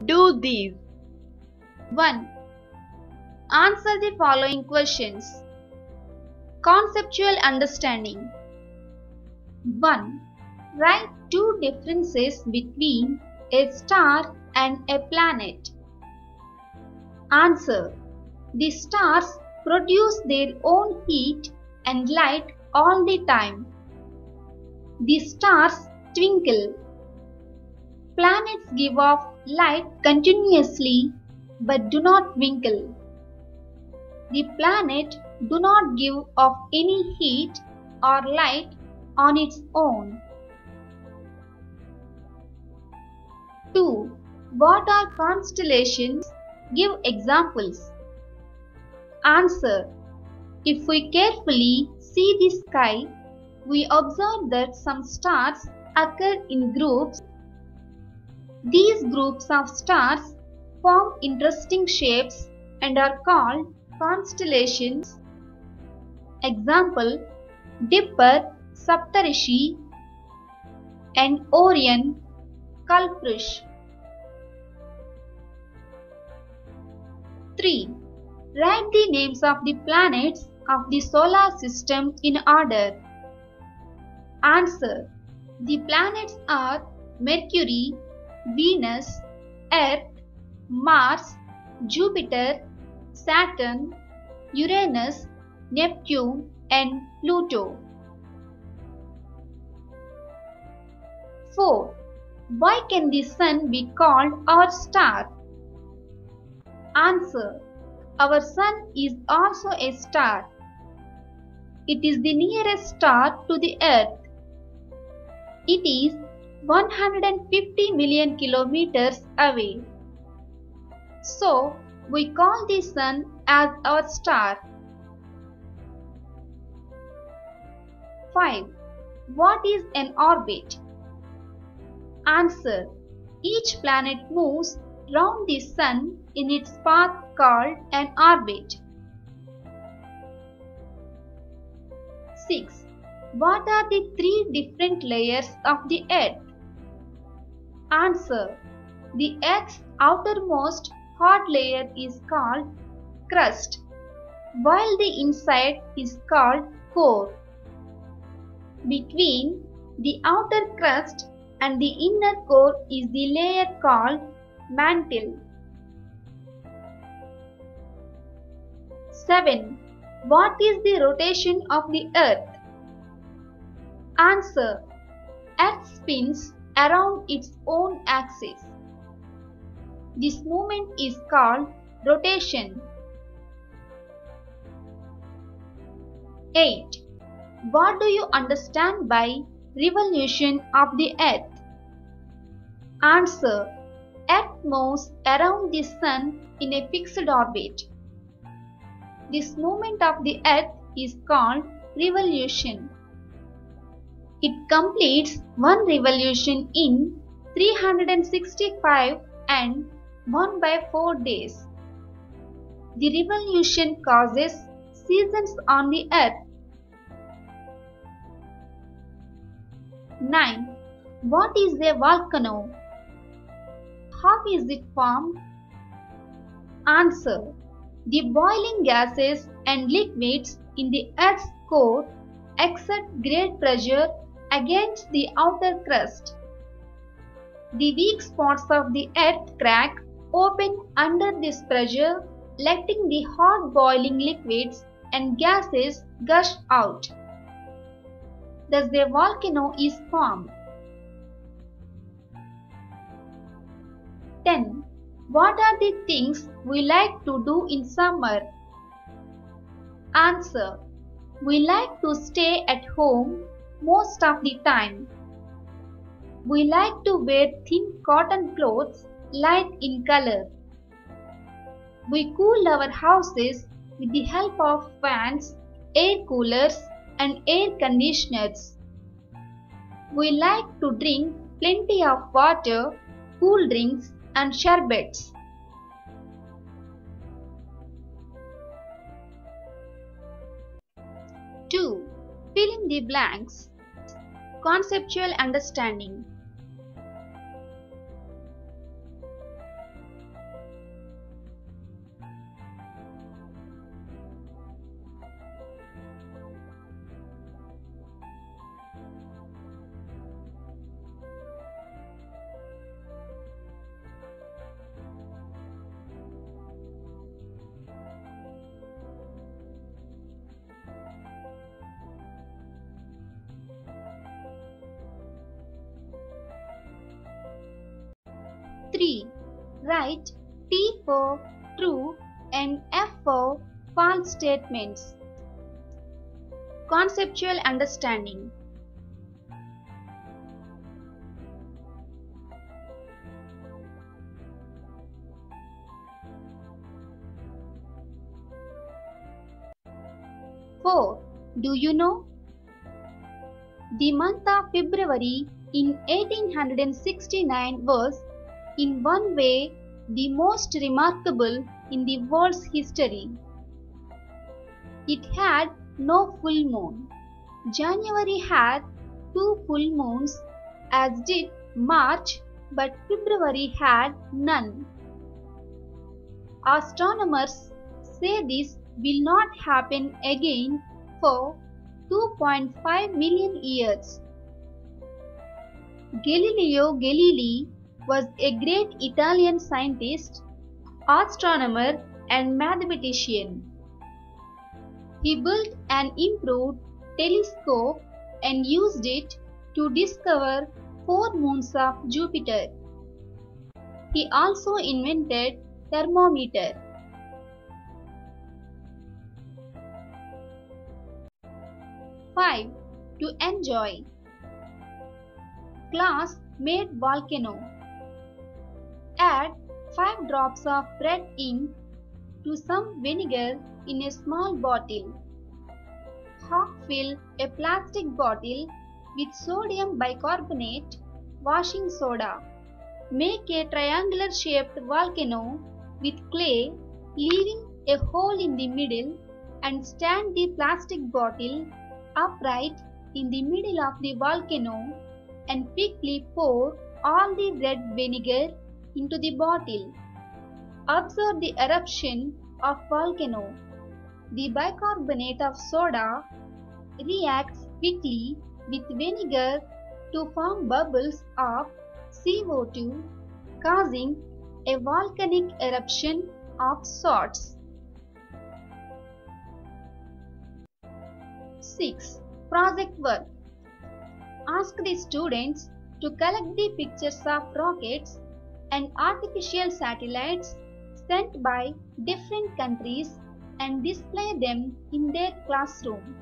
Do these. 1. Answer the following questions. Conceptual understanding. 1. Write two differences between a star and a planet. Answer. The stars produce their own heat and light all the time. The stars twinkle. Planets give off light continuously but do not twinkle. The planet do not give off any heat or light on its own. 2. What are constellations? Give examples. Answer. If we carefully see the sky, we observe that some stars occur in groups. These groups of stars form interesting shapes and are called constellations. Example: Dipper, Saptarishi, and Orion, Kalprush. 3. Write the names of the planets of the solar system in order. Answer. The planets are Mercury, Venus, Earth, Mars, Jupiter, Saturn, Uranus, Neptune, and Pluto. 4. Why can the Sun be called our star? Answer. Our Sun is also a star. It is the nearest star to the Earth. It is 150 million kilometers away. So, we call the Sun as our star. 5. What is an orbit? Answer. Each planet moves round the Sun in its path called an orbit. 6. What are the three different layers of the Earth? Answer. The Earth's outermost hot layer is called crust, while the inside is called core. Between the outer crust and the inner core is the layer called mantle. 7. What is the rotation of the Earth? Answer. Earth spins around its own axis. This movement is called rotation. 8. What do you understand by revolution of the Earth? Answer. Earth moves around the Sun in a fixed orbit. This movement of the Earth is called revolution. It completes one revolution in 365 and 1/4 days. The revolution causes seasons on the Earth. 9. What is a volcano? How is it formed? Answer. The boiling gases and liquids in the Earth's core exert great pressure against the outer crust. The weak spots of the Earth crack open under this pressure, letting the hot boiling liquids and gases gush out. Thus a volcano is formed. 10. What are the things we like to do in summer? Answer. We like to stay at home most of the time. We like to wear thin cotton clothes, light in color. We cool our houses with the help of fans, air coolers, and air conditioners. We like to drink plenty of water, cool drinks, and sherbets. 2. Fill in the blanks. Conceptual understanding. 3. Write T for true and F for false statements. Conceptual understanding. Four. Do you know? The month of February in 1869 was, in one way, the most remarkable in the world's history. It had no full moon. January had 2 full moons, as did March, but February had none. Astronomers say this will not happen again for 2.5 million years. Galileo Galilei was a great Italian scientist, astronomer, and mathematician. He built an improved telescope and used it to discover 4 moons of Jupiter. He also invented thermometer. 5. To enjoy. Glass made volcano. Add 5 drops of red ink to some vinegar in a small bottle. Half fill a plastic bottle with sodium bicarbonate washing soda. Make a triangular shaped volcano with clay, leaving a hole in the middle, and stand the plastic bottle upright in the middle of the volcano and quickly pour all the red vinegar into the bottle. Observe the eruption of volcano. The bicarbonate of soda reacts quickly with vinegar to form bubbles of CO2, causing a volcanic eruption of sorts. 6. Project work. Ask the students to collect the pictures of rockets and artificial satellites sent by different countries and display them in their classroom.